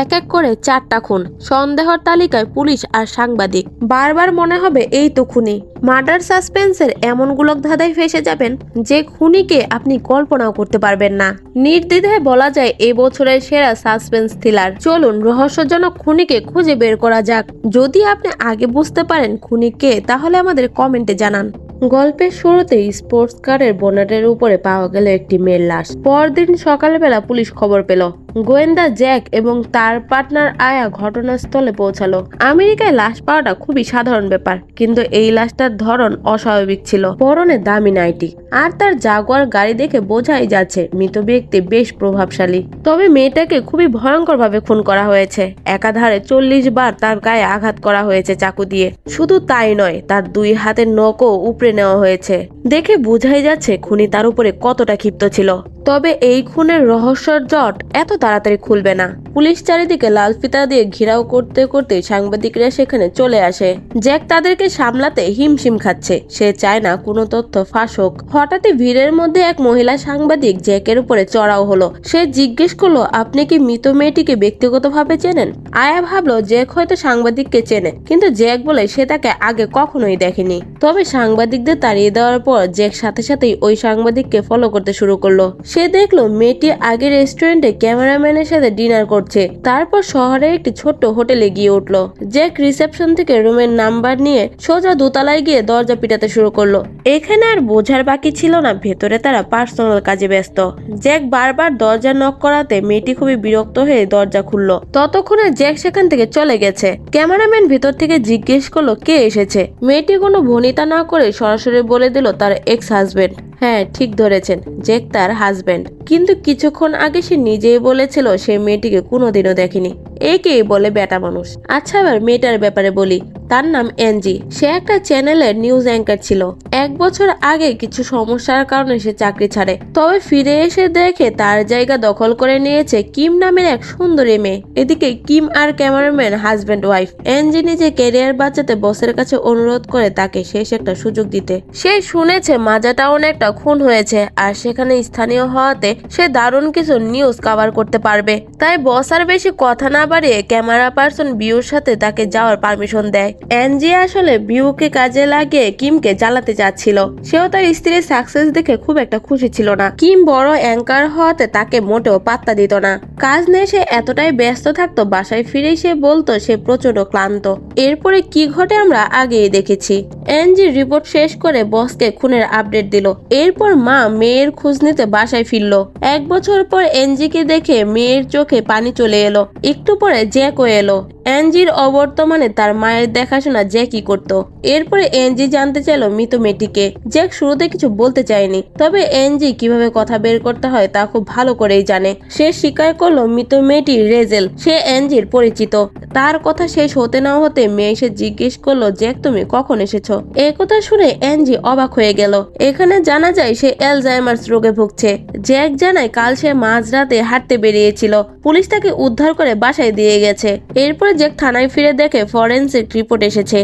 এক এক করে 4টা খুন, সন্দেহর তালিকায় পুলিশ আর সাংবাদিক। বারবার মনে হবে এই তো খুনি। মার্ডার সাসপেন্সের এমন গোলক ধাঁধায় ফেসে যাবেন যে খুনিকে আপনি কল্পনাও করতে পারবেন না। নির্দ্বিধায় বলা যায় এই বছরের সেরা সাসপেন্স থ্রিলার। চলুন রহস্যজনক খুনিকে খুঁজে বের করা যাক। যদি আপনি আগে বুঝতে পারেন খুনি কে, তাহলে আমাদের কমেন্টে জানান। গল্পের শুরুতেই স্পোর্টস কারের বোনেটের উপরে পাওয়া গেল একটি মেয়ের লাশ। পরদিন সকালবেলা পুলিশ খবর পেল। গোয়েন্দা জ্যাক এবং তার পার্টনার আয়া ঘটনাস্থলে পৌঁছালো। আমেরিকায় লাশ পাওয়াটা খুবই সাধারণ ব্যাপার, কিন্তু এই লাশটার ধরন অস্বাভাবিক ছিল। পরনে দামি নাইটি আর তার জাগুয়ার গাড়ি দেখে বোঝাই যাচ্ছে মৃত ব্যক্তি বেশ প্রভাবশালী। তবে মেয়েটাকে খুবই ভয়ঙ্কর ভাবে খুন করা হয়েছে। একাধারে 40 বার তার গায়ে আঘাত করা হয়েছে চাকু দিয়ে। শুধু তাই নয়, তার 2 হাতের নখও উপড়ে নেওয়া হয়েছে। দেখে বোঝাই যাচ্ছে খুনি তার উপরে কতটা ক্ষিপ্ত ছিল। তবে এই খুনের রহস্যের জট এত তাড়াতাড়ি খুলবে না। পুলিশ চারিদিকে লাল ফিতা দিয়ে ঘেরাও করতে করতে সাংবাদিকরা সেখানে চলে আসে। জ্যাক তাদেরকে সামলাতে হিমশিম খাচ্ছে। সে চায় না কোনো তথ্য ফাঁস হোক। হঠাৎই ভিড়ের মধ্যে এক মহিলা সাংবাদিক জ্যাকের উপরে চড়াও হলো। সে জিজ্ঞেস করলো, আপনি কি মৃত মেয়েটিকে ব্যক্তিগতভাবে চেনেন? আয়া ভাবলো জ্যাক হয়তো সাংবাদিককে চেনে, কিন্তু জ্যাক বলে সে তাকে আগে কখনোই দেখেনি। তবে সাংবাদিকদের তাড়িয়ে দেওয়ার পর জ্যাক সাথে সাথেই ওই সাংবাদিককে ফলো করতে শুরু করলো। সে দেখলো মেয়েটি আগে রেস্টুরেন্টে ক্যামেরাম্যানের সাথে ডিনার করছে। তারপর শহরে একটি ছোট্ট হোটেলে গিয়ে উঠলো। জ্যাক রিসেপশন থেকে রুমের নাম্বার নিয়ে সোজা দোতলায় গিয়ে দরজা পিটাতে শুরু করলো। এখানে আর বোঝার বাকি ছিল না ভেতরে তারা পার্সোনাল কাজে ব্যস্ত। জ্যাক বারবার দরজা নক করাতে মেয়েটি খুবই বিরক্ত হয়ে দরজা খুললো। ততক্ষণে জ্যাক সেখান থেকে চলে গেছে। ক্যামেরাম্যান ভেতর থেকে জিজ্ঞেস করলো কে এসেছে। মেয়েটি কোনো ভনিতা না করে সরাসরি বলে দিল তার এক্স হাজবেন্ড। হ্যাঁ, ঠিক ধরেছেন, জ্যাক তার হাজবেন্ড। কিন্তু কিছুক্ষণ আগে সে নিজেই বলেছিল সে মেয়েটিকে কোনোদিনও দেখেনি। একেই বলে বেটা মানুষ। আচ্ছা, এবার মেয়েটার ব্যাপারে বলি। তার নাম এনজি। সে একটা চ্যানেলের নিউজ অ্যাঙ্কার ছিল। 1 বছর আগে কিছু সমস্যার কারণে সে চাকরি ছাড়ে। তবে ফিরে এসে দেখে তার জায়গা দখল করে নিয়েছে কিম নামের এক সুন্দরী মেয়ে। এদিকে কিম আর ক্যামেরাম্যান হাজবেন্ড ওয়াইফ। এনজি নিজে ক্যারিয়ার বাঁচাতে বসের কাছে অনুরোধ করে তাকে শেষ একটা সুযোগ দিতে। সে শুনেছে মাজা টাউনে একটা খুন হয়েছে, আর সেখানে স্থানীয় হওয়াতে সে দারুণ কিছু নিউজ কভার করতে পারবে। তাই বস আর বেশি কথা না বাড়িয়ে ক্যামেরা পার্সন বিউর সাথে তাকে যাওয়ার পারমিশন দেয়। এনজি আসলে বিউকে কাজে লাগিয়ে কিমকে জ্বালাতে চাচ্ছিল। সেও তার স্ত্রীর সাকসেস দেখে খুব একটা খুশি ছিল না। কিম বড় অ্যাঙ্কার হওয়াতে তাকে মোটেও পাত্তা দিত না। কাজ নিয়ে সে এতটাই ব্যস্ত থাকতো, বাসায় ফিরেই সে বলতো সে প্রচন্ড ক্লান্ত। এরপরে কি ঘটে আমরা আগেই দেখেছি। এনজি রিপোর্ট শেষ করে বসকে খুনের আপডেট দিল। এরপর মা মেয়ের খোঁজ নিতে বাসায় ফিরল। 1 বছর পর এনজিকে দেখে মেয়ের চোখে পানি চলে এলো। একটু পরে জ্যাকও এলো। এনজির অবর্তমানে তার মায়ের দেখাশোনা জ্যাকই করত। এরপরে এনজি জানতে চাইল মৃত মেয়েটিকে। জ্যাক শুরুতে কিছু বলতে চায়নি, তবে এনজি কিভাবে কথা বের করতে হয় তা খুব ভালো করেই জানে। সে স্বীকার করলো মৃত মেয়েটি রেজেল। সে এনজির পরিচিত। তার কথা শেষ হতে না হতে মেয়ে এসে জিজ্ঞেস করলো জ্যাক তুমি কখন এসেছো? এই কথা শুনে এনজি অবাক হয়ে গেল। এখানে জানা যায় সে অ্যালজাইমার্স রোগে ভুগছে। জ্যাক জানায় কাল সে মাঝরাতে হাঁটতে বেরিয়েছিল। পুলিশ তাকে উদ্ধার করে বাসায় দিয়ে গেছে। এরপরে জ্যাক থানায় ফিরে দেখে ফরেনসিক রিপোর্ট এসেছে,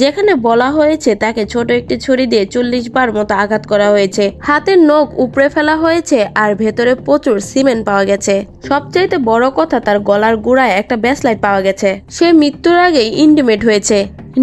যেখানে বলা হয়েছে তাকে ছোট একটি ছুরি দিয়ে 40 বার মতো আঘাত করা হয়েছে। হাতের নখ উপড়ে ফেলা হয়েছে আর ভেতরে প্রচুর সিমেন্ট পাওয়া গেছে। সবচাইতে বড় কথা তার গলার গোড়ায় একটা ব্যাসলাইট পাওয়া গেছে। সে মৃত্যুর আগেই ইন্টিমেট হয়েছে।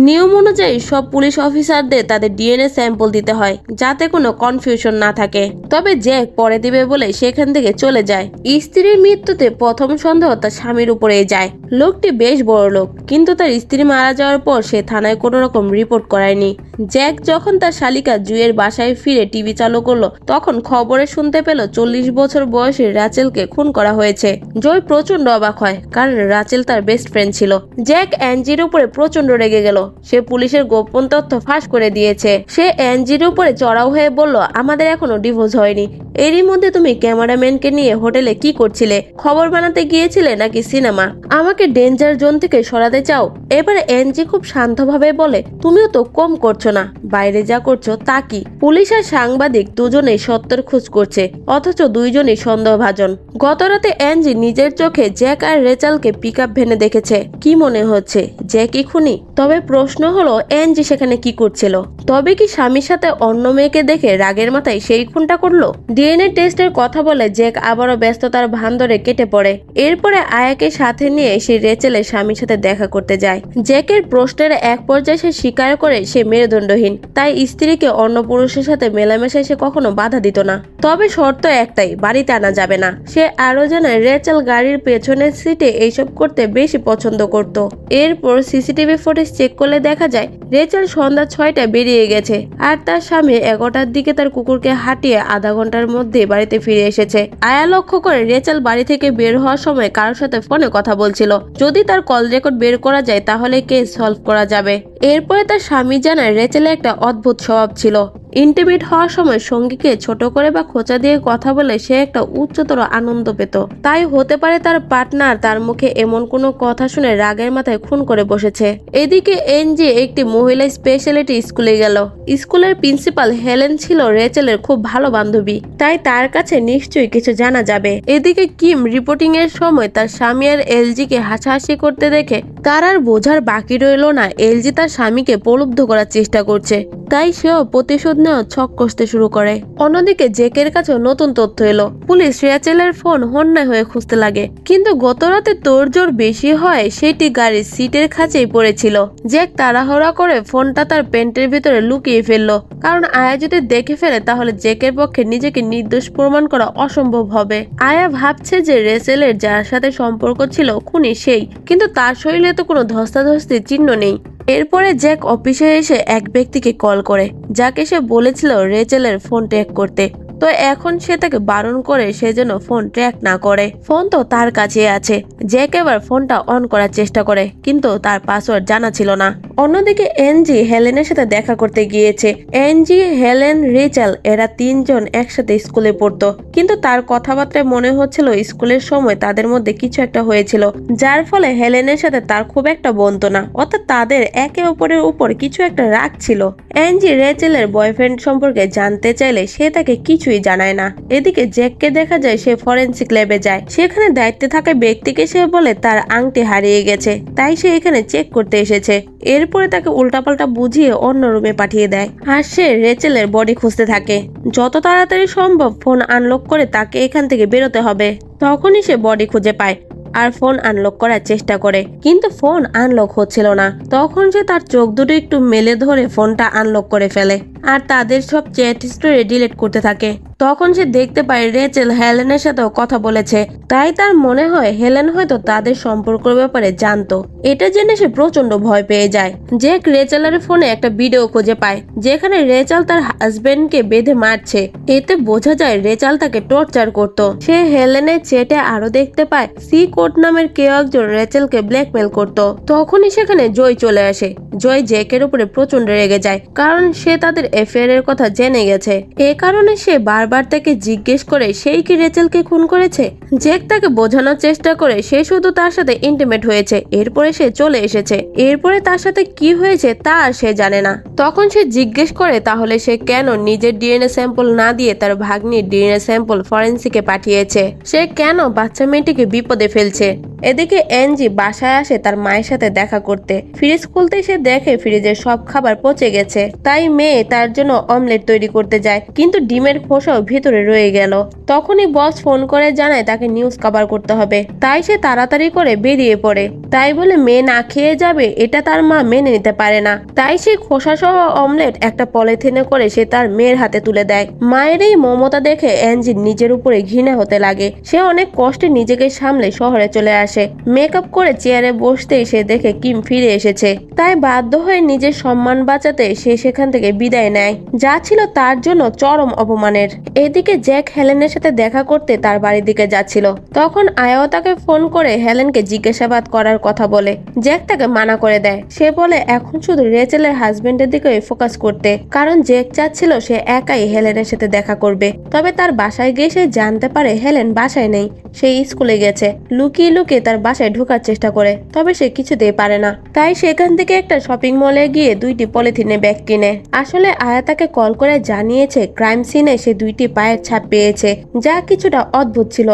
নিয়ম অনুযায়ী সব পুলিশ অফিসারদের তাদের ডিএনএ স্যাম্পল দিতে হয়, যাতে কোনো কনফিউশন না থাকে। তবে জ্যাক পরে দিবে বলে সেখান থেকে চলে যায়। স্ত্রীর মৃত্যুতে প্রথম সন্দেহ তার স্বামীর উপরে যায়। লোকটি বেশ বড় লোক, কিন্তু তার স্ত্রী মারা যাওয়ার পর সে থানায় কোনো রকম রিপোর্ট করায়নি। জ্যাক যখন তার শালিকা জুয়ের বাসায় ফিরে টিভি চালু করলো, তখন খবরে শুনতে পেল 40 বছর বয়সী রাচেলকে খুন করা হয়েছে। জয় প্রচন্ড অবাক হয়, কারণ রাচেল তার বেস্ট ফ্রেন্ড ছিল। জ্যাক এনজির উপরে প্রচন্ড রেগে গেল। সে পুলিশের গোপন তথ্য ফাঁস করে দিয়েছে। সে এনজির উপরে চড়াও হয়ে বলল আমাদের এখনো ডিভোর্স হয়নি। এরই মধ্যে তুমি ক্যামেরাম্যানকে নিয়ে হোটেলে কি করছিলে? খবর বানাতে গিয়েছিলে নাকি সিনেমা? আমাকে ডেঞ্জার জোন থেকে সরাতে চাও? এবারে এনজি খুব শান্তভাবে বলে তুমিও তো কম করছো না, বাইরে যা করছো তা কি? পুলিশ আর সাংবাদিক দুজনেই সত্যের খোঁজ করছে, অথচ দুইজনই সন্দেহভাজন। গতরাতে এনজি নিজের চোখে জ্যাক আর রেচালকে পিকআপ ভ্যানে দেখেছে। কি মনে হচ্ছে জ্যাকই খুনি? তবে প্রশ্ন হলো এনজি সেখানে কি করছিল। তবে কি স্বামীর সাথে অন্য মেয়েকে দেখে রাগের মাথায় সেই খুনটা করলো? ডিএনএ টেস্টের কথা বলে জ্যাক আবারও ব্যস্ততার ভান ধরে কেটে পড়ে। এরপরে আয়াকে সাথে নিয়ে সে রেচেলের স্বামীর সাথে দেখা করতে যায়। জ্যাকের প্রশ্নের এক পর্যায়ে সে স্বীকার করে সে মেরুদণ্ডহীন, তাই স্ত্রীকে অন্য পুরুষের সাথে মেলামেশায় সে কখনো বাধা দিত না। তবে শর্ত একটাই, বাড়িতে আনা যাবে না। সে আরো জানায় রেচেল গাড়ির পেছনের সিটে এইসব করতে বেশি পছন্দ করত। এরপর সিসিটিভি ফুটেজ চেক করলে দেখা যায় রেচেল সন্ধ্যা 6টায় বেরিয়ে গেছে আর তার স্বামী 11টার দিকে তার কুকুরকে হাঁটিয়ে আধা ঘন্টার মধ্যে বাড়িতে ফিরে এসেছে। আয়া লক্ষ্য করে রেচেল বাড়ি থেকে বের হওয়ার সময় কারোর সাথে ফোনে কথা বলছিল। যদি তার কল রেকর্ড বের করা যায় তাহলে কেস সলভ করা যাবে। এরপরে তার স্বামী জানায় রেচেলের একটা অদ্ভুত স্বভাব ছিল। ইন্টিমেট হওয়ার সময় সঙ্গীকে ছোট করে বা খোঁচা দিয়ে কথা বলে সে একটা উচ্চতর আনন্দ পেত। তাই হতে পারে তার পার্টনার তার মুখে এমন কোনো কথা শুনে রাগের মাথায় খুন করে বসেছে। এদিকে এনজি একটি মহিলা স্পেশালিটি স্কুলে গেল। স্কুলের প্রিন্সিপাল হেলেন ছিল রেচেলের খুব ভালো বান্ধবী, তাই তার কাছে নিশ্চয়ই কিছু জানা যাবে। এদিকে কিম রিপোর্টিং এর সময় তার স্বামী আর এলজিকে হাসাহাসি করতে দেখে তার আর বোঝার বাকি রইল না এলজি তার স্বামীকে প্রলুব্ধ করার চেষ্টা করছে, তাই সেও প্রতিশোধ নেওয়া ছক কষতে শুরু করে। অন্যদিকে জেকের কাছে নতুন তথ্য এলো। পুলিশ রেচেলের ফোন হন্যায় হয়ে খুঁজতে লাগে, কিন্তু গত রাতে তোড়জোড় বেশি হয় সেটি গাড়ির সিটের খাঁচেই পড়েছিল। জেক তাড়াহুড়া করে ফোনটা তার প্যান্টের ভিতরে লুকিয়ে ফেললো, কারণ আয়া যদি দেখে ফেলে তাহলে জেকের পক্ষে নিজেকে নির্দোষ প্রমাণ করা অসম্ভব হবে। আয়া ভাবছে যে রেচেলের যার সাথে সম্পর্ক ছিল খুনি সেই, কিন্তু তার শরীরে তো কোনো ধস্তাধস্তির চিহ্ন নেই। এরপরে জ্যাক অফিসে এসে এক ব্যক্তিকে কল করে, যাকে সে বলেছিল রেচেলের ফোন ট্র্যাক করতে। তো এখন সে তাকে বারণ করে সে যেন ফোন ট্র্যাক না করে। ফোন তো তার কাছে আছে। জ্যাক এবার ফোনটা অন করার চেষ্টা করে, কিন্তু তার পাসওয়ার্ড জানা ছিল না। অন্যদিকে এনজি হেলেনের সাথে দেখা করতে গিয়েছে। এনজি, হেলেন, রেচেল এরা তিনজন একসাথে স্কুলে পড়তো, কিন্তু তার কথাবার্তায় মনে হচ্ছিল স্কুলের সময় তাদের মধ্যে কিছু একটা হয়েছিল, যার ফলে হেলেনের সাথে তার খুব একটা বনতো না, অর্থাৎ তাদের একে অপরের উপর কিছু একটা রাগ ছিল। এনজি রেচেলের বয়ফ্রেন্ড সম্পর্কে জানতে চাইলে সে তাকে কিছুই জানায় না। এদিকে জ্যাককে দেখা যায় সে ফরেনসিক ল্যাবে যায়। সেখানে দায়িত্বে থাকা ব্যক্তিকে সে বলে তার আংটি হারিয়ে গেছে, তাই সে এখানে চেক করতে এসেছে। এরপরে তাকে উল্টাপাল্টা বুঝিয়ে অন্য রুমে পাঠিয়ে দেয়, আর সে রেচেলের বডি খুঁজতে থাকে। যত তাড়াতাড়ি সম্ভব ফোন আনলক করে তাকে এখান থেকে বেরোতে হবে। তখনই সে বডি খুঁজে পায় আর ফোন আনলক করার চেষ্টা করে, কিন্তু ফোন আনলক হচ্ছিল না। তখন সে তার চোখ দুটো একটু মেলে ধরে ফোনটা আনলক করে ফেলে আর তাদের সব চ্যাট হিস্টোরি ডিলিট করতে থাকে। তখন সে দেখতে পায় রেচেল হেলেনের সাথেও কথা বলেছে, তাই তার মনে হয় হেলেন হয়তো তাদের সম্পর্কের ব্যাপারে জানতো। এটা জেনে সে প্রচন্ড ভয় পেয়ে যায়। জ্যাক রেচেলের ফোনে একটা ভিডিও খুঁজে পায় যেখানে রেচেল তার হাজবেন্ডকে বেঁধে মারছে। এতে বোঝা যায় রেচেল তাকে টর্চার করত। সে হেলেনের চ্যাটে আরো দেখতে পায় সি কোড নামের কেউ একজন রেচেলকে ব্ল্যাকমেল করত। তখনই সেখানে জয় চলে আসে। জয় জ্যাকের উপরে প্রচন্ড রেগে যায়, কারণ সে তাদের অ্যাফেয়ারের কথা জেনে গেছে। এ কারণে সে বারবার তাকে জিজ্ঞেস করে সেই কি রেচেলকে খুন করেছে। জ্যাক তাকে বোঝানোর চেষ্টা করে সে শুধু তার সাথে ইন্টিমেট হয়েছে, এরপরে সে চলে এসেছে। এরপরে তার সাথে কি হয়েছে তা আর সে জানে না। তখন সে জিজ্ঞেস করে তাহলে সে কেন নিজের ডিএনএ স্যাম্পল না দিয়ে তার ভাগ্নির ডিএনএ স্যাম্পল ফরেনসিকে পাঠিয়েছে, সে কেন বাচ্চা মেয়েটিকে বিপদে ফেলছে। এদিকে এনজি বাসায় আসে তার মায়ের সাথে দেখা করতে। ফ্রিজ খুলতে সে দেখে ফ্রিজের সব খাবার পচে গেছে, তাই মেয়ে তার জন্য অমলেট তৈরি করতে যায়, কিন্তু ডিমের খোসাও ভিতরে রয়ে গেল। তখনই বস ফোন করে জানায় তাকে নিউজ কভার করতে হবে, তাই সে তাড়াতাড়ি করে বেরিয়ে পড়ে। তাই বলে মেয়ে না খেয়ে যাবে এটা তার মা মেনে নিতে পারে না, তাই সে খোসা সহ অমলেট একটা পলিথিনে করে সে তার মেয়ের হাতে তুলে দেয়। মায়ের এই মমতা দেখে এনজির নিজের উপরে ঘৃণা হতে লাগে। সে অনেক কষ্টে নিজেকে সামলে শহরে চলে আসে। মেকআপ করে চেয়ারে বসতেই সে দেখে কিম ফিরে এসেছে, তাই বাধ্য হয়ে নিজের সম্মান বাঁচাতে সে সেখান থেকে বিদায় নেয়, যা ছিল তার জন্য চরম অপমানের। এদিকে জ্যাক হেলেনের সাথে দেখা করতে তার বাড়ির দিকে যাচ্ছিল। তখন আয়াও তাকে ফোন করে হেলেনকে জিজ্ঞাসাবাদ করার কথা বলে। জ্যাক তাকে মানা করে দেয়। সে বলে এখন শুধু রেচেলের হাজবেন্ডের দিকে ফোকাস করতে, কারণ জ্যাক চাচ্ছিল সে একাই হেলেনের সাথে দেখা করবে। তবে তার বাসায় গিয়ে সে জানতে পারে হেলেন বাসায় নেই, সে স্কুলে গেছে। লুকিয়ে লুকিয়ে তার বাসায় ঢোকার চেষ্টা করে, তবে সে কিছুতেই পারে না। তাই সেখান থেকে একটা শপিং মলে গিয়ে 2টি পলিথিনে ব্যাগ কিনে। আসলে আয়া তাকে কল করে জানিয়েছে ক্রাইম সিনে সে 2টি পায়ের ছাপ পেয়েছে, যা কিছুটা অদ্ভুত ছিল।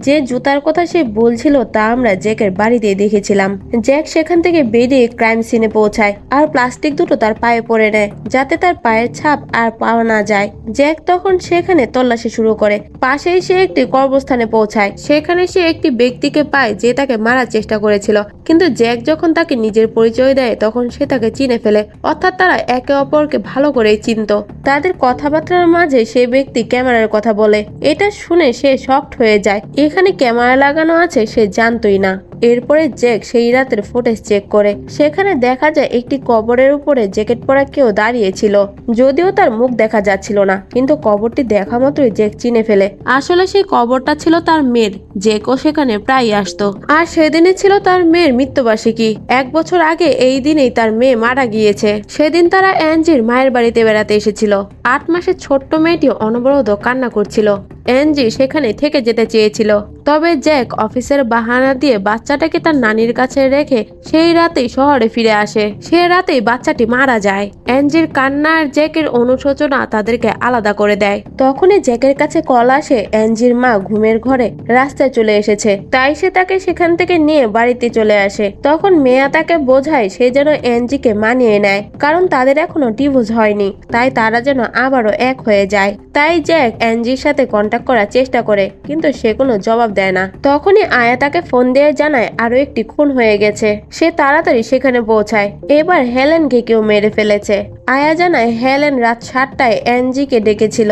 যে জুতার কথা সে বলছিল তা আমরা জ্যাকের বাড়িতে দেখেছিলাম। জ্যাক সেখান থেকে বেরিয়ে ক্রাইম সিনে পৌঁছায় আর প্লাস্টিক দুটো তার পায়ে পরে নেয় যাতে তার পায়ের ছাপ আর পাওয়া না যায়। জ্যাক তখন সেখানে তল্লাশি শুরু করে। পাশেই সে একটি কবরস্থানে পৌঁছায়। সেখানে সে একটি ব্যক্তিকে পায় যে তাকে মারার চেষ্টা করেছিল, কিন্তু জ্যাক যখন তাকে নিজের পরিচয় দেয় তখন সে তাকে চিনে ফেলে, অর্থাৎ তারা একে অপরকে ভালো করেই চিনত। তাদের কথাবার্তার মাঝে সে ব্যক্তি ক্যামেরার কথা বলে। এটা শুনে সে শকড হয়ে যায়। এখানে ক্যামেরা লাগানো আছে সে জানতোই না। এরপরে জ্যাক সেই রাতের ফুটেজ চেক করে। সেখানে দেখা যায় একটি কবরের উপরে জ্যাকেট পরা কেউ দাঁড়িয়ে ছিল। যদিও তার মুখ দেখা যাচ্ছিল না, কিন্তু কবরটি দেখা মাত্রই জ্যাক চিনে ফেলে। আসলে সেই কবরটা ছিল তার মেয়ের। জ্যাকও সেখানে প্রায় আসতো। আর সেদিনে ছিল তার মেয়ের মৃত্যুবার্ষিকী। 1 বছর আগে এই দিনেই তার মেয়ে মারা গিয়েছে। সেদিন তারা অ্যাঞ্জির মায়ের বাড়িতে বেড়াতে এসেছিল। 8 মাসের ছোট্ট মেয়েটি অনবরত কান্না করছিল। অ্যাঞ্জি সেখানে থেকে যেতে চেয়েছিল, তবে জ্যাক অফিসের বাহানা দিয়ে বাচ্চাটাকে তার নানির কাছে রেখে সেই রাতেই শহরে ফিরে আসে। সে রাতেই বাচ্চাটি মারা যায়। অ্যাঞ্জির কান্না আর জ্যাকের অনুশোচনা তাদেরকে আলাদা করে দেয়। তখনই জ্যাকের কাছে কল আসে অ্যাঞ্জির মা ঘুমের ঘরে রাস্তায় চলে এসেছে, তাই সে তাকে সেখান থেকে নিয়ে বাড়িতে চলে আসে। তখন মেয়া তাকে বোঝায় সে যেন অ্যাঞ্জিকে মানিয়ে নেয়, কারণ তাদের এখনো ডিভোর্স হয়নি, তাই তারা যেন আবারও এক হয়ে যায়। তাই জ্যাক অ্যাঞ্জির সাথে কন্ট্যাক্ট করার চেষ্টা করে, কিন্তু সে কোনো জবাব দেয় না। তখনই আয়া তাকে ফোন দিয়ে জানায় আরো একটি খুন হয়ে গেছে। সে তাড়াতাড়ি সেখানে পৌঁছায়। এবার হেলেনকে কেউ মেরে ফেলেছে। আয়া জানায় হেলেন রাত 7টায় অ্যাঞ্জিকে ডেকেছিল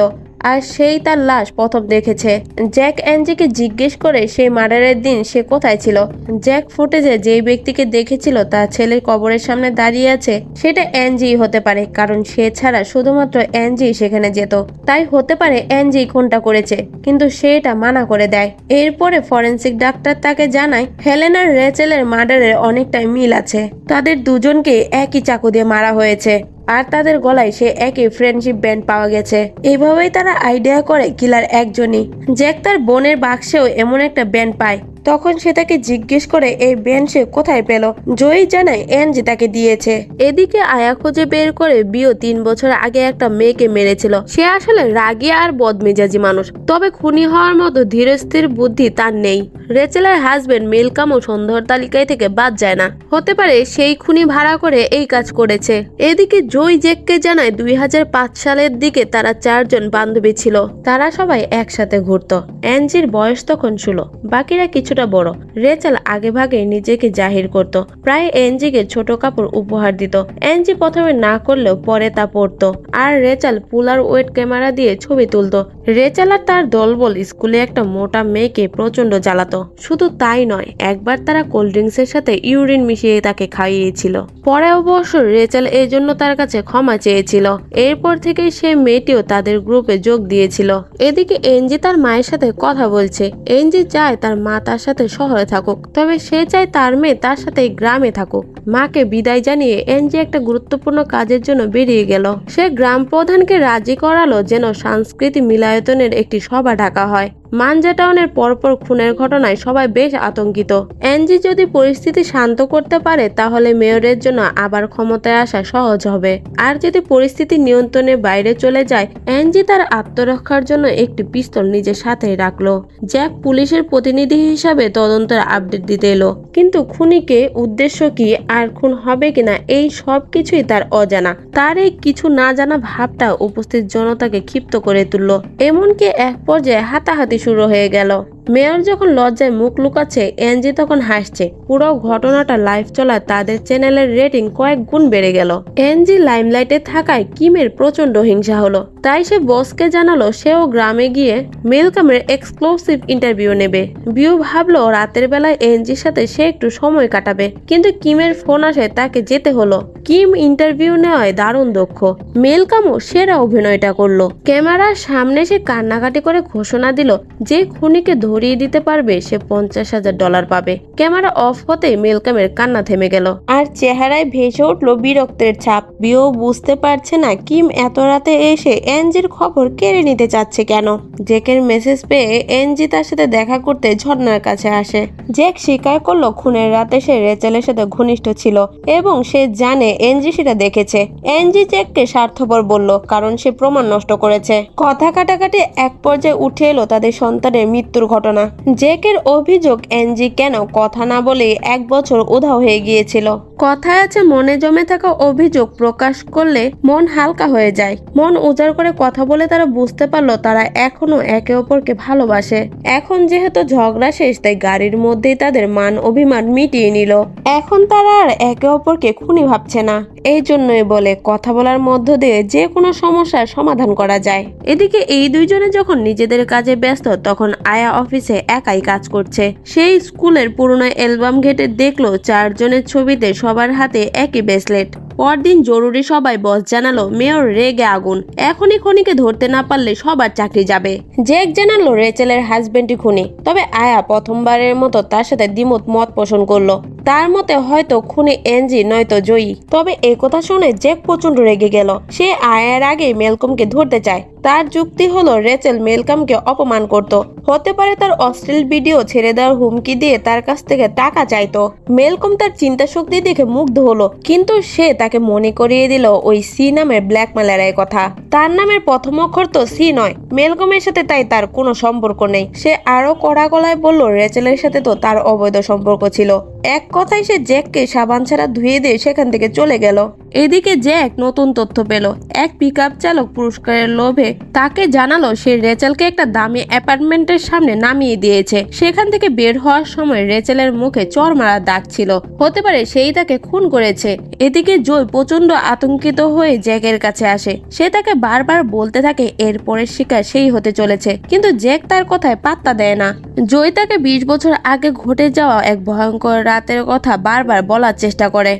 আর সেই তার লাশ প্রথম দেখেছে। জ্যাক অ্যাঞ্জিকে জিজ্ঞেস করে সেই মার্ডারের দিন সে কোথায় ছিল। জ্যাক ফুটেজে যেই ব্যক্তিকে দেখেছিল তার ছেলের কবরের সামনে দাঁড়িয়ে আছে সেটা অ্যাঞ্জি হতে পারে, কারণ সে ছাড়া শুধুমাত্র অ্যাঞ্জি সেখানে যেত। তাই হতে পারে অ্যাঞ্জি খুনটা করেছে, কিন্তু সে এটা মানা করে দেয়। এরপরে ফরেনসিক ডাক্তার তাকে জানায় হেলেন আর রেচেলের মার্ডারের অনেকটাই মিল আছে। তাদের দুজনকে একই চাকু দিয়ে মারা হয়েছে আর তাদের গলায় সে একই ফ্রেন্ডশিপ ব্যান্ড পাওয়া গেছে। এইভাবেই তারা আইডিয়া করে কিলার একজনই। জ্যাক তার বোনের বাক্সেও এমন একটা ব্যান্ড পায়। তখন সে তাকে জিজ্ঞেস করে এই ব্যান্ড সে কোথায় পেল। জয়ী জানায় অ্যাঞ্জি তাকে দিয়েছে। এদিকে আয়া খুঁজে বের করে বিও 3 বছর আগে একটা মেয়েকে মেরেছিল। সে আসলে রাগী আর বদমেজাজি মানুষ, তবে খুনি হওয়ার মতো ধীরস্থির বুদ্ধি তার নেই। রেচেলের হাজবেন্ড মেলকামও সন্দেহের তালিকায় থেকে বাদ যায় না। হতে পারে সেই খুনি ভাড়া করে এই কাজ করেছে। এদিকে জয় জ্যাককে জানায় 2005 সালের দিকে তারা 4 জন বান্ধবী ছিল। তারা সবাই একসাথে ঘুরতো। অ্যাঞ্জির বয়স তখন 16, বাকিরা কিছুটা বড়। রেচেল আগে ভাগে নিজেকে জাহির করত, প্রায় অ্যাঞ্জিকে ছোট কাপড় উপহার দিত। অ্যাঞ্জি প্রথমে না করলেও পরে তা পরতো। আর রেচেল পুলার ওয়েট ক্যামেরা দিয়ে ছবি তুলতো। রেচেল আর তার দলবল স্কুলে একটা মোটা মেয়েকে প্রচন্ড জ্বালাতো। শুধু তাই নয়, একবার তারা কোল্ড ড্রিঙ্কসের সাথে ইউরিন মিশিয়ে তাকে খাইয়েছিল। পরে অবশ্য রেচেল এই জন্য তার কাছে ক্ষমা চেয়েছিল। এরপর থেকে সে মেয়েটিও তাদের গ্রুপে যোগ দিয়েছিল। এদিকে এনজি তার মায়ের সাথে কথা বলছে। এনজি চায় তার মা তার সাথে শহরে থাকুক, তবে সে চায় তার মেয়ে তার সাথে গ্রামে থাকুক। মাকে বিদায় জানিয়ে এনজি একটা গুরুত্বপূর্ণ কাজের জন্য বেরিয়ে গেল। সে গ্রাম প্রধানকে রাজি করালো যেন সাংস্কৃতিক মিলায়তনের একটি সভা ডাকা হয়। মানজা টাউনের পরপর খুনের ঘটনায় সবাই বেশ আতঙ্কিত। এনজি যদি পরিস্থিতি শান্ত করতে পারে তাহলে মেয়রের জন্য আবার ক্ষমতায় আসা সহজ হবে। আর যদি পরিস্থিতি নিয়ন্ত্রণের বাইরে চলে যায়, এনজি তার আত্মরক্ষার জন্য একটি পিস্তল নিজের সাথেই রাখলো। জ্যাক পুলিশের প্রতিনিধি হিসাবে তদন্তের আপডেট দিতে এলো, কিন্তু খুনিকে উদ্দেশ্য কি আর খুন হবে কিনা এই সব কিছুই তার অজানা। তার এই কিছু না জানা ভাবটা উপস্থিত জনতাকে ক্ষিপ্ত করে তুললো। এমনকি এক পর্যায়ে হাতাহাতি শুরু হয়ে গেল। মেয়র যখন লজ্জায় মুখ লুকাচ্ছে, এনজি তখন হাসছে। পুরো ঘটনাটা লাইভ চলা তাদের চ্যানেলের রেটিং কয়েক গুণ বেড়ে গেল। এনজি লাইমলাইটে থাকায় কিমের প্রচন্ড হিংসা হলো, তাই সে বসকে জানালো সেও গ্রামে গিয়ে মেলকামের এক্সক্লুসিভ ইন্টারভিউ নেবে। বিউ ভাবলো রাতের বেলায় এনজির সাথে সে একটু সময় কাটাবে, কিন্তু কিমের ফোন আসে তাকে যেতে হলো। কিম ইন্টারভিউ নেওয়ায় দারুণ দক্ষ। মেলকামও সেরা অভিনয়টা করলো। ক্যামেরার সামনে সে কান্নাকাটি করে ঘোষণা দিল যে খুনিকে ধরিয়ে দিতে পারবে সে $50,000 পাবে। ক্যামেরা অফ হতে মেলকমের কান্না থেমে গেল আর চেহারায় ভেসে উঠল বিরক্তের ছাপ। বিও বুঝতে পারছে না কিম এত রাতে এসে এনজির খবর কেড়ে নিতে চাচ্ছে কেন। জেকের মেসেজ পেয়ে এনজি তার সাথে দেখা করতে ঝর্ণার কাছে আসে। জেক স্বীকার করলো খুনের রাতে সে রেচেলের সাথে ঘনিষ্ঠ ছিল এবং সে জানে এনজি সেটা দেখেছে। এনজি জেককে স্বার্থপর বলল কারণ সে প্রমাণ নষ্ট করেছে। কথা কাটাকাটি এক পর্যায়ে উঠে এলো তাদের সন্তানের মৃত্যুর ঘটনা। জেকের অভিযোগ এনজি কেন কথা না বলে 1 বছর উধাও হয়ে গিয়েছিল। কথায় আছে মনে জমে থাকা অভিযোগ প্রকাশ করলে মন হালকা হয়ে যায়। মন উজাড় করে কথা বলে তারা বুঝতে পারলো তারা এখনো একে অপরকে ভালোবাসে। এখন যেহেতু ঝগড়া শেষ তাই গাড়ির মধ্যেই তাদের মান অভিমান মিটিয়ে নিল। এখন তারা আর একে অপরকে খুনি ভাবছে না। এই জন্যই বলে কথা বলার মধ্য দিয়ে যে কোনো সমস্যার সমাধান করা যায়। এদিকে এই দুইজনে যখন নিজেদের কাজে ব্যস্ত তখন আয়া অফিসে একাই কাজ করছে। সেই স্কুলের পুরনো অ্যালবাম ঘেটে দেখলো 4 জনের ছবিতে সবার হাতে একই ব্রেসলেট। পরদিন জরুরি সবাই বস জানালো মেয়র রেগে আগুন, এখনই খনিকে ধরতে না পারলে সবার চাকরি যাবে। জেক জানালো রেচেলের হাজবেন্ডই খুনি, তবে আয়া প্রথমবারের মতো তার সাথে দ্বিমত মত পোষণ করলো। তার মতে হয়তো খুনি এনজি নয়তো জয়ী। তবে একথা শুনে জেক প্রচন্ড রেগে গেল। সে আয়ার আগে মেলকমকে ধরতে চায়। তার যুক্তি হলো রেচেল মেলকমকে অপমান করত, হতে পারে তার অশ্লীল ভিডিও ছেড়ে দেওয়ার হুমকি দিয়ে তার কাছ থেকে টাকা চাইতো। মেলকম তার চিন্তা শক্তি দেখে মুগ্ধ হলো, কিন্তু সে তাকে মনে করিয়ে দিল ওই সি নামের ব্ল্যাকমেলারের কথা। তার নামের প্রথম অক্ষর তো সি নয়। মেলকমের সাথে তাই তার কোনো সম্পর্ক নেই। সে আরো কড়া গলায় বলল রেচেলের সাথে তো তার অবৈধ সম্পর্ক ছিল। এক কথায় সে জ্যাককে সাবান ছাড়া ধুয়ে দিয়ে সেখান থেকে চলে গেল। এদিকে জ্যাক নতুন তথ্য পেল। এক পিকআপ চালক পুরস্কারের লোভে তাকে জানালো সে রেচেলকে একটা দামি অ্যাপার্টমেন্টের সামনে নামিয়ে দিয়েছে। সেখান থেকে বের হওয়ার সময় রেচেলের মুখে চড় মারার দাগ ছিল, হতে পারে সেই তাকে খুন করেছে। এদিকে জয় প্রচন্ড আতঙ্কিত হয়ে জ্যাকের কাছে আসে। সে তাকে বারবার বলতে থাকে এরপরের শিকার সেই হতে চলেছে, কিন্তু জ্যাক তার কথায় পাত্তা দেয় না। জয় তাকে 20 বছর আগে ঘটে যাওয়া এক ভয়ঙ্কর রাতের কথা বারবার বলার চেষ্টা করে।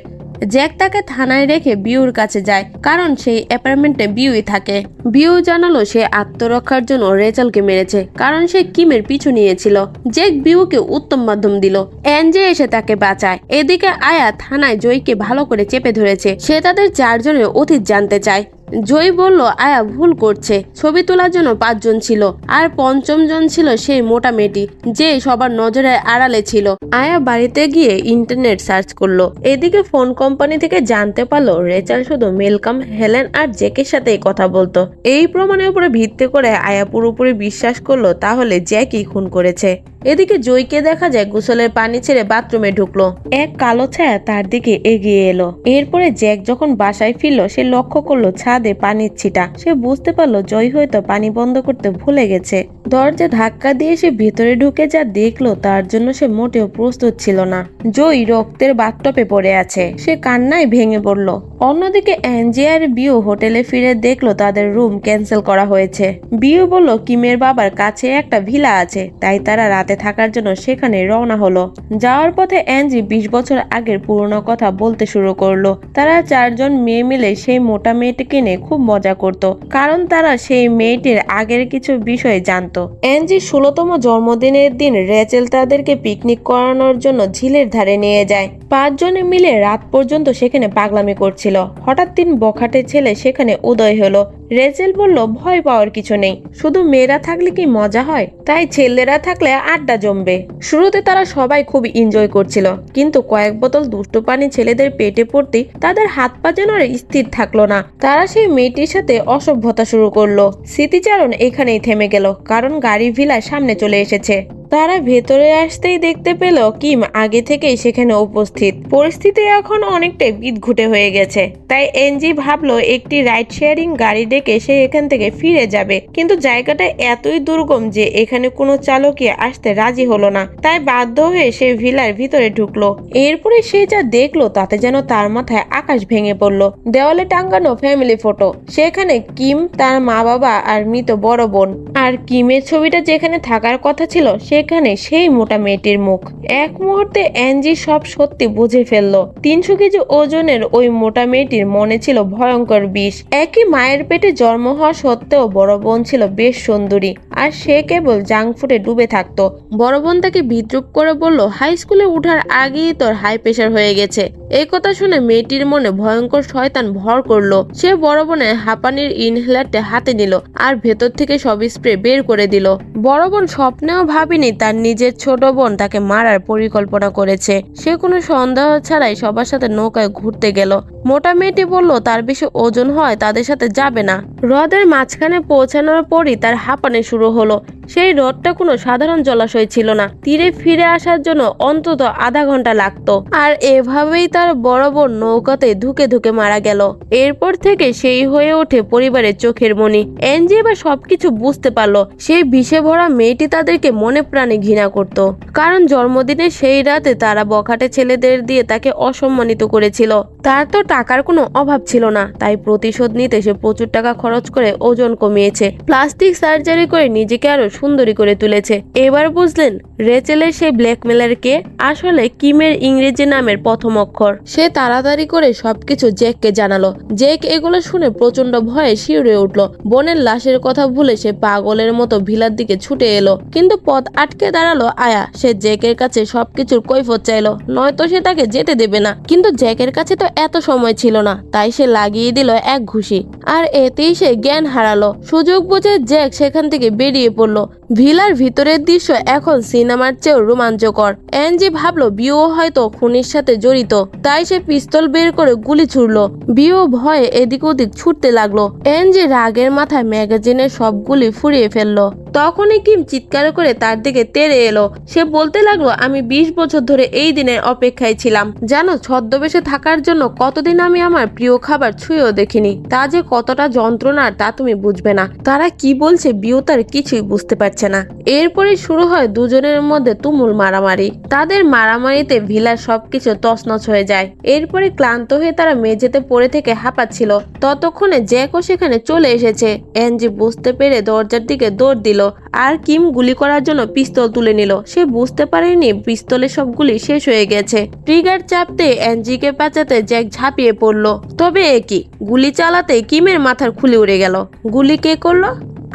জ্যাক তাকে থানায় রেখে বিউর কাছে যায়, কারণ সেই অ্যাপার্টমেন্টে বিউই থাকে। বিউ জানালো সে আত্মরক্ষার জন্য রেচেলকে মেরেছে, কারণ সে কিমের পিছু নিয়েছিল। জ্যাক বিউকে উত্তম মাধ্যম দিল। এনজে এসে তাকে বাঁচায়। এদিকে আয়া থানায় জয়কে ভালো করে চেপে ধরেছে। সে তাদের 4 জনের অতীত জানতে চায়। জয় বলল আয়া ভুল করছে। ছবি তোলার জন্য 5 জন ছিল, আর 5ম জন ছিল সেই মোটা মেয়েটি যে সবার নজরের আড়ালে ছিল। আয়া বাড়িতে গিয়ে ইন্টারনেট সার্চ করলো। এদিকে ফোন কোম্পানি থেকে জানতে পারলো রেচেল শুধু মেলকম, হেলেন আর জ্যাকের সাথেই কথা বলতো। এই প্রমাণের উপরে ভিত্তি করে আয়া পুরোপুরি বিশ্বাস করলো তাহলে জ্যাকই খুন করেছে। এদিকে জয়কে দেখা যায় গোসলের পানি ছেড়ে বাথরুমে ঢুকলো। এক কালো ছায়া তার দিকে এগিয়ে এলো। এরপরে জ্যাক যখন বাসায় ফিরলো সে লক্ষ্য করলো ছাদে পানির ছিটা। সে বুঝতে পারলো জয় হয়তো পানি বন্ধ করতে ভুলে গেছে। দরজা ধাক্কা দিয়ে সে ভেতরে ঢুকে যা দেখলো তার জন্য সে মোটেও প্রস্তুত ছিল না। জয় রক্তের বাথটবে পড়ে আছে। সে কান্নায় ভেঙে পড়লো। অন্যদিকে এনজি আর বিউ হোটেলে ফিরে দেখলো তাদের রুম ক্যান্সেল করা হয়েছে। বিউ বলল কিমের বাবার কাছে একটা ভিলা আছে, তাই তারা রাতে থাকার জন্য সেখানে রওনা হলো। যাওয়ার পথে এনজি 20 বছর আগের পুরনো কথা বলতে শুরু করলো। তারা 4 জন মেয়ে মিলে সেই মোটা মেয়েটিকে নিয়ে খুব মজা করত, কারণ তারা সেই মেয়েটির আগের কিছু বিষয় জানতো। এনজি 16তম জন্মদিনের দিন রেচেল তাদেরকে পিকনিক করানোর জন্য ঝিলের ধারে নিয়ে যায়। 5 জনে মিলে রাত পর্যন্ত সেখানে পাগলামি করছিল। হঠাৎ 3 বখাটে ছেলে সেখানে উদয় হলো। রেচেল বলল ভয় পাওয়ার কিছু নেই, শুধু মেয়েরা থাকলে কি মজা হয়, তাই ছেলেরা থাকলে আড্ডা জমবে। শুরুতে তারা সবাই খুব এনজয় করছিল, কিন্তু কয়েক বোতল দুষ্টু পানি ছেলেদের পেটে পড়তেই তাদের হাত পা যেন স্থির থাকলো না। তারা সেই মেয়েটির সাথে অসভ্যতা শুরু করলো। স্মৃতিচারণ এখানেই থেমে গেল, কারণ গাড়ি ভিলার সামনে চলে এসেছে। তারা ভেতরে আসতেই দেখতে পেল কিম আগে থেকেই সেখানে উপস্থিত। পরিস্থিতি এখন অনেকটাই বিদঘুটে হয়ে গেছে। তাই এনজি ভাবলো একটি রাইড শেয়ারিং গাড়ি ডেকে সে এখান থেকে ফিরে যাবে, কিন্তু জায়গাটা এতই দুর্গম যে এখানে কোনো চালকই আসতে রাজি হলো না। তাই বাধ্য হয়ে সে ভিলার ভিতরে ঢুকলো। এরপরে সে যা দেখলো তাতে যেন তার মাথায় আকাশ ভেঙে পড়লো। দেওয়ালে টাঙ্গানো ফ্যামিলি ফটো, সেখানে কিম, তার মা বাবা আর মৃত বড় বোন। আর কিমের ছবিটা যেখানে থাকার কথা ছিল সেখানে সেই মোটা মেয়েটির মুখ। এক মুহূর্তে অ্যাঞ্জি সব সত্যি বুঝে ফেললো। 300 কেজি ওজনের ওই মোটা মেয়েটির মনে ছিল ভয়ঙ্কর বিষ। একই মায়ের পেটে জন্ম হওয়া সত্ত্বেও বড় বোন ছিল বেশ সুন্দরী, আর সে কেবল জাঙ্ক ফুডে ডুবে থাকতো। বড় বোন তাকে বিদ্রুপ করে বলল, হাই স্কুলে উঠার আগেই তোর হাই প্রেশার হয়ে গেছে। এই কথা শুনে মেয়েটির মনে ভয়ঙ্কর শয়তান ভর করলো। সে বড় বোনের হাঁপানির ইনহেলারটা হাতে নিল আর ভেতর থেকে সব স্প্রে বের করে দিল। বড় বোন স্বপ্নেও ভাবেনি তার নিজের ছোট বোন তাকে মারার পরিকল্পনা করেছে। সে কোনো সন্দেহ ছাড়াই সবার সাথে নৌকায় ঘুরতে গেল। মোটা মেয়েটি বলল তার বেশি ওজন হয় তাদের সাথে যাবে না। হ্রদের মাঝখানে পৌঁছানোর পরই তার হাঁপানি শুরু হলো। সেই হ্রদটা কোনো সাধারণ জলাশয় ছিল না। তীরে ফিরে আসার জন্য অন্তত আধা ঘন্টা লাগতো। আর এভাবেই তার বড় বোন নৌকাতে ধুকে ধুকে মারা গেল। এরপর থেকে সেই হয়ে ওঠে পরিবারের চোখের মণি। অ্যাঞ্জি এবার সবকিছু বুঝতে পারলো। সেই বিষে ভরা মেয়েটি তাদেরকে মনে প্রাণে ঘৃণা করত, কারণ জন্মদিনে সেই রাতে তারা বখাটে ছেলেদের দিয়ে তাকে অসম্মানিত করেছিল। তার তো টাকার কোনো অভাব ছিল না, তাই প্রতিশোধ নিতে সে প্রচুর টাকা খরচ করে ওজন কমিয়েছে, প্লাস্টিক সার্জারি করে নিজেকে আরো সুন্দরী করে তুলেছে। এবার বুঝলেন রেচেলের সেই ব্ল্যাকমেলার কে? আসলে কিমের ইংরেজি নামের প্রথম অক্ষর। সে তাড়াতাড়ি করে সবকিছু জ্যাককে জানালো। জ্যাক এগুলো শুনে প্রচন্ড ভয়ে শিউরে উঠলো। বোনের লাশের কথা ভুলে সে পাগলের মতো ভিলার দিকে ছুটে এলো, কিন্তু পথ আটকে দাঁড়ালো আয়া। সে জ্যাকের কাছে সবকিছুর কৈফত চাইলো, নয়তো সে তাকে যেতে দেবে না। কিন্তু জ্যাকের কাছে তো এত সময় ছিল না, তাই সে লাগিয়ে দিল এক ঘুষি, আর এতেই সে জ্ঞান হারালো। সুযোগ বুঝে জ্যাক সেখান থেকে বেরিয়ে পড়লো। ভিলার ভিতরের দৃশ্য এখন সিনেমার চেয়েও রোমাঞ্চকর। অ্যাঞ্জি ভাবলো বিও হয়তো খুনির সাথে জড়িত, তাই সে পিস্তল বের করে গুলি ছুড়লো। বিও ভয়ে এদিক ওদিক ছুটতে লাগলো। অ্যাঞ্জি রাগের মাথায় ম্যাগাজিনের সবগুলি ফুরিয়ে ফেললো। তখনই কিম চিৎকার করে তার দিকে তেড়ে এলো। সে বলতে লাগলো, আমি 20 বছর ধরে এই দিনের অপেক্ষায় ছিলাম। জানো ছদ্মবেশে থাকার জন্য কতদিন আমি আমার প্রিয় খাবার ছুঁয়েও দেখিনি। তা যে কতটা যন্ত্রণার তা তুমি বুঝবে না। তারা কি বলছে বিও তার কিছুই বুঝতে পারছে না। এরপরে শুরু হয় দুজনের মধ্যে তুমুল মারামারি। তাদের মারামারিতে ভিলার সবকিছু তছনছ হয়ে যায়। এরপরে ক্লান্ত হয়ে তারা মেঝেতে পড়ে থেকে হাঁপাচ্ছিল। ততক্ষণে জ্যাকও সেখানে চলে এসেছে। অ্যাঞ্জি বুঝতে পেরে দরজার দিকে দৌড় দিল, আর কিম গুলি করার জন্য পিস্তল তুলে নিল। সে বুঝতে পারেনি পিস্তলের সব গুলি শেষ হয়ে গেছে। ট্রিগার চাপতে অ্যাঞ্জিকে বাঁচাতে জ্যাক ঝাঁপিয়ে পড়লো। তবে একই গুলি চালাতে কিমের মাথার খুলি উড়ে গেল। গুলি কে করলো?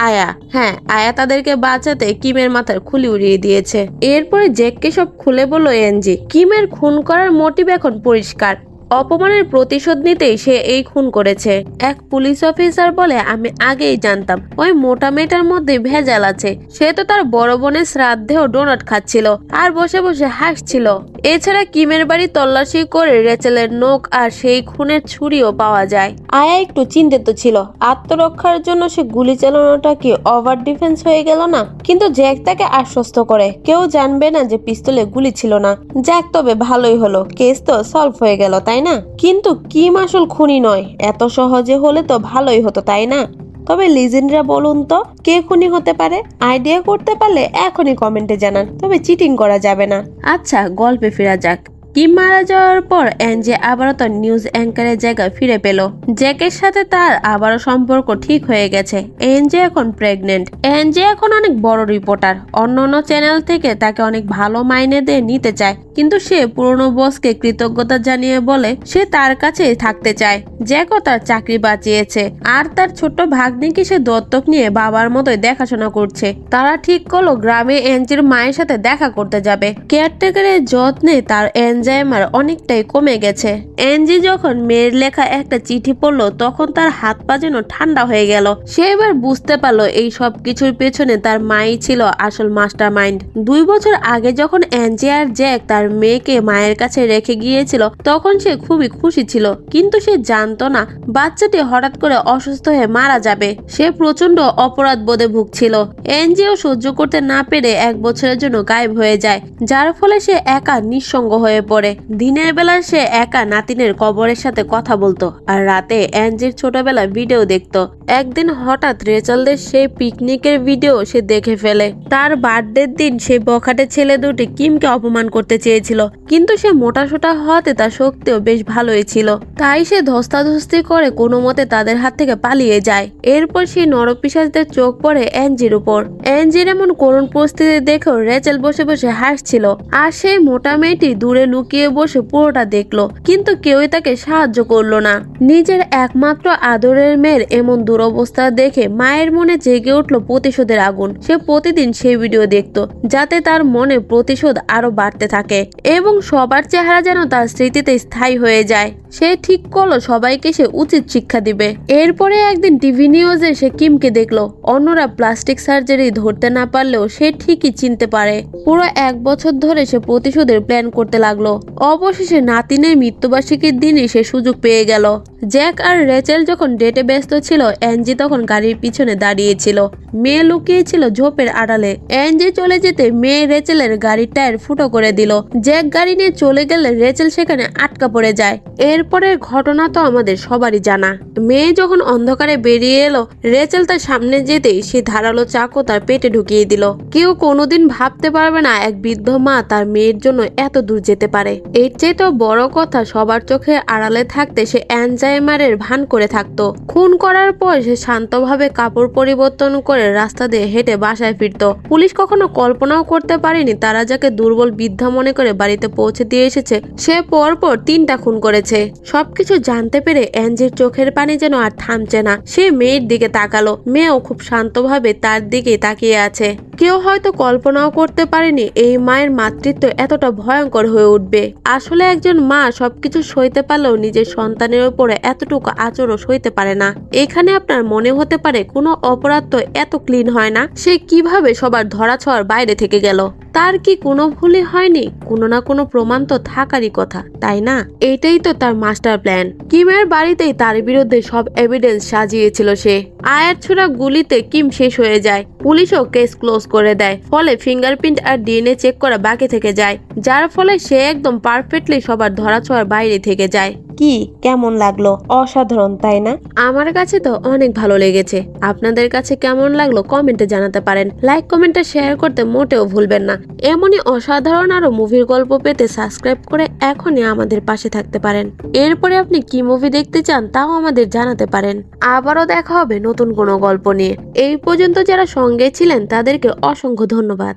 আয়া। হ্যাঁ, আয়া তাদেরকে বাঁচাতে কিমের মাথার খুলি উড়িয়ে দিয়েছে। এরপরে জ্যাককে সব খুলে বলল অ্যাঞ্জি। কিমের খুন করার মোটিভ এখন পরিষ্কার। অপমানের প্রতিশোধ নিতেই সে এই খুন করেছে। এক পুলিশ অফিসার বলে, আমি আগেই জানতাম ওই মোটা মেয়েটার মধ্যে ভেজাল আছে। সে তো তার বড় বোনের শ্রাদ্ধেও ডোনাট খাচ্ছিল আর বসে বসে হাসছিল। এছাড়া কিমের বাড়ি তল্লাশি করে রেচেলের নখ আর সেই খুনের ছুরিও পাওয়া যায়। আয়া একটু চিন্তিত ছিল। আত্মরক্ষার জন্য সে গুলি চালানোটা কি ওভার ডিফেন্স হয়ে গেল না? কিন্তু জ্যাক তাকে আশ্বস্ত করে, কেউ জানবে না যে পিস্তলে গুলি ছিল না। জ্যাক, তবে ভালোই হলো, কেস তো সলভ হয়ে গেল, তাই না? কিন্তু কিম আসল খুনি নয়। এত সহজে হলে তো ভালোই হতো, তাই না? তবে লিজেন্ডরা বলুন তো কে খুনি হতে পারে? আইডিয়া করতে পারলে এখনই কমেন্টে জানান। তবে চিটিং করা যাবে না। আচ্ছা, গল্পে ফেরা যাক। কিম মারা যাওয়ার পর অ্যাঞ্জি আবারও তার নিউজ অ্যাঙ্কারের জায়গায় ফিরে পেল। জ্যাকের সাথে তার আবারও সম্পর্ক ঠিক হয়ে গেছে। অ্যাঞ্জি এখন প্রেগনেন্ট। অ্যাঞ্জি এখন অনেক বড় রিপোর্টার। অন্যান্য চ্যানেল থেকে তাকে অনেক ভালো মাইনে দিয়ে নিতে চায়, কিন্তু সে পুরনো বসকে কৃতজ্ঞতা জানিয়ে বলে সে তার কাছেই থাকতে চায়। জ্যাকও তার চাকরি বাঁচিয়েছে, আর তার ছোট্ট ভাগ্নিকে সে দত্তক নিয়ে বাবার মতোই দেখাশোনা করছে। তারা ঠিক করলো গ্রামে অ্যাঞ্জির মায়ের সাথে দেখা করতে যাবে। কেয়ারটেকারের যত্নে তার অ্যালজাইমার অনেকটাই কমে গেছে। অ্যাঞ্জি যখন মেয়ের লেখা একটা চিঠি পড়লো, তখন তার হাত পা যেন ঠান্ডা হয়ে গেল। সে এবার বুঝতে পারলো এই সব কিছুর পেছনে তার মাই ছিল আসল মাস্টার মাইন্ড। 2 বছর আগে যখন অ্যাঞ্জি আর জ্যাক তার মেয়েকে মায়ের কাছে রেখে গিয়েছিল, তখন সে খুবই খুশি ছিল। কিন্তু সে জানতো না বাচ্চাটি হঠাৎ করে অসুস্থ হয়ে মারা যাবে। সে প্রচন্ড অপরাধ বোধে ভুগছিল। অ্যাঞ্জিও সহ্য করতে না পেরে 1 বছরের জন্য গায়েব হয়ে যায়, যার ফলে সে একা নিঃসঙ্গ হয়ে পড়ে। দিনের বেলা সে একা নাতিনের কবরের সাথে কথা বলতো আর রাতে অ্যাঞ্জির ছোটবেলা ভিডিও দেখতো। একদিন হঠাৎ রেচেলদের সেই পিকনিকের ভিডিও সে দেখে ফেলে। তার বার্থডের দিন সেই বখাটে ছেলে দুটি কিমকে অপমান করতে চেয়েছিল, কিন্তু সে মোটাসোটা হওয়াতে তার শক্তিও বেশ ভালোই ছিল। তাই সে ধস্তাধস্তি করে কোনো মতে তাদের হাত থেকে পালিয়ে যায়। এরপর সেই নরপিশাচদের চোখ পড়ে অ্যাঞ্জির উপর। অ্যাঞ্জির এমন করুণ পরিস্থিতি দেখেও রেচেল বসে বসে হাসছিল, আর সেই মোটা মেয়েটি দূরে লুকিয়ে বসে পুরোটা দেখলো, কিন্তু কেউই তাকে সাহায্য করলো না। নিজের একমাত্র আদরের মেয়ের এমন দুরবস্থা দেখে মায়ের মনে জেগে উঠলো প্রতিশোধের আগুন। সে প্রতিদিন সেই ভিডিও দেখতো, যাতে তার মনে প্রতিশোধ আরো বাড়তে থাকে এবং সবার চেহারা যেন তার স্মৃতিতে স্থায়ী হয়ে যায়। সে ঠিক করলো সবাইকে সে উচিত শিক্ষা দিবে। এরপরে একদিন টিভি নিউজে সে কিমকে দেখলো। অন্যরা প্লাস্টিক সার্জারি ধরতে না পারলেও সে ঠিকই চিনতে পারে। পুরো 1 বছর ধরে সে প্রতিশোধের প্ল্যান করতে লাগলো। অবশেষে নাতিনের মৃত্যুবার্ষিকীর দিনই সে সুযোগ পেয়ে গেল। জ্যাক আর রেচেল যখন ডেটে ব্যস্ত ছিল, অ্যাঞ্জি তখন গাড়ির পিছনে দাঁড়িয়েছিল। মেয়ে লুকিয়েছিল ঝোপের আড়ালে। অ্যাঞ্জি চলে যেতে মেয়ে রেচেলের গাড়ির টায়ার ফুটো করে দিল। জ্যাক গাড়ি নিয়ে চলে গেলে রেচেল সেখানে আটকা পড়ে যায়। এরপরের ঘটনা তো আমাদের সবারই জানা। মেয়ে যখন অন্ধকারে বেরিয়ে এলো, রেচেল তার সামনে যেতেই সে ধারালো চাকু তার পেটে ঢুকিয়ে দিল। কেউ কোনোদিন ভাবতে পারবে না এক বৃদ্ধ মা তার মেয়ের জন্য এত দূর যেতে পারে। এর চেয়ে তো বড় কথা, সবার চোখে আড়ালে থাকতে সে অ্যালজাইমারের ভান করে থাকতো। খুন করার পর সে শান্তভাবে কাপড় পরিবর্তন করে রাস্তা দিয়ে হেঁটে বাসায় ফিরতো। পুলিশ কখনো কল্পনাও করতে পারেনি তারা যাকে দুর্বল বৃদ্ধা মনে করে বাড়িতে পৌঁছে দিয়ে এসেছে, সে পরপর 3টা খুন করেছে। সবকিছু জানতে পেরে অ্যাঞ্জির চোখের পানি যেন আর থামছে না। সে মেয়ের দিকে তাকালো। মেয়েও খুব শান্তভাবে তার দিকে তাকিয়ে আছে। কেউ হয়তো কল্পনাও করতে পারেনি এই মায়ের মাতৃত্ব এতটা ভয়ঙ্কর হয়ে উঠবে। আসলে একজন মা সবকিছু সইতে পারলেও নিজের সন্তানের উপরে এতটুকু আচরও সইতে পারে না। এখানে আপনার মনে হতে পারে কোনো অপরাধ তো এত ক্লিন হয় না, সে কিভাবে সবার ধরাছোঁয়ার বাইরে থেকে গেল? তার কি কোনো ভুলই হয়নি? কোনো না কোনো প্রমাণ তো থাকারই কথা, তাই না? এটাই তো তার মাস্টার প্ল্যান। কিমের বাড়িতেই তার বিরুদ্ধে সব এভিডেন্স সাজিয়েছিল সে। আয়ের ছোড়া গুলিতে কিম শেষ হয়ে যায়। পুলিশও কেস ক্লোজ করে দেয়। ফলে ফিঙ্গারপ্রিন্ট আর ডিএনএ চেক করা বাকি থেকে যায়, যার ফলে সে একদম পারফেক্টলি সবার ধরাছোঁয়ার বাইরে থেকে যায়। কি কেমন লাগলো? অসাধারণ, তাই না? আমার কাছে তো অনেক ভালো লেগেছে। আপনাদের কাছে কেমন লাগলো কমেন্টে জানাতে পারেন। লাইক কমেন্টে শেয়ার করতে মোটেও ভুলবেন না। এমনই অসাধারণ আরো মুভির গল্প পেতে সাবস্ক্রাইব করে এখনই আমাদের পাশে থাকতে পারেন। এরপরে আপনি কি মুভি দেখতে চান তাও আমাদের জানাতে পারেন। আবারও দেখা হবে নতুন কোনো গল্প নিয়ে। এই পর্যন্ত যারা সঙ্গে ছিলেন তাদেরকে অসংখ্য ধন্যবাদ।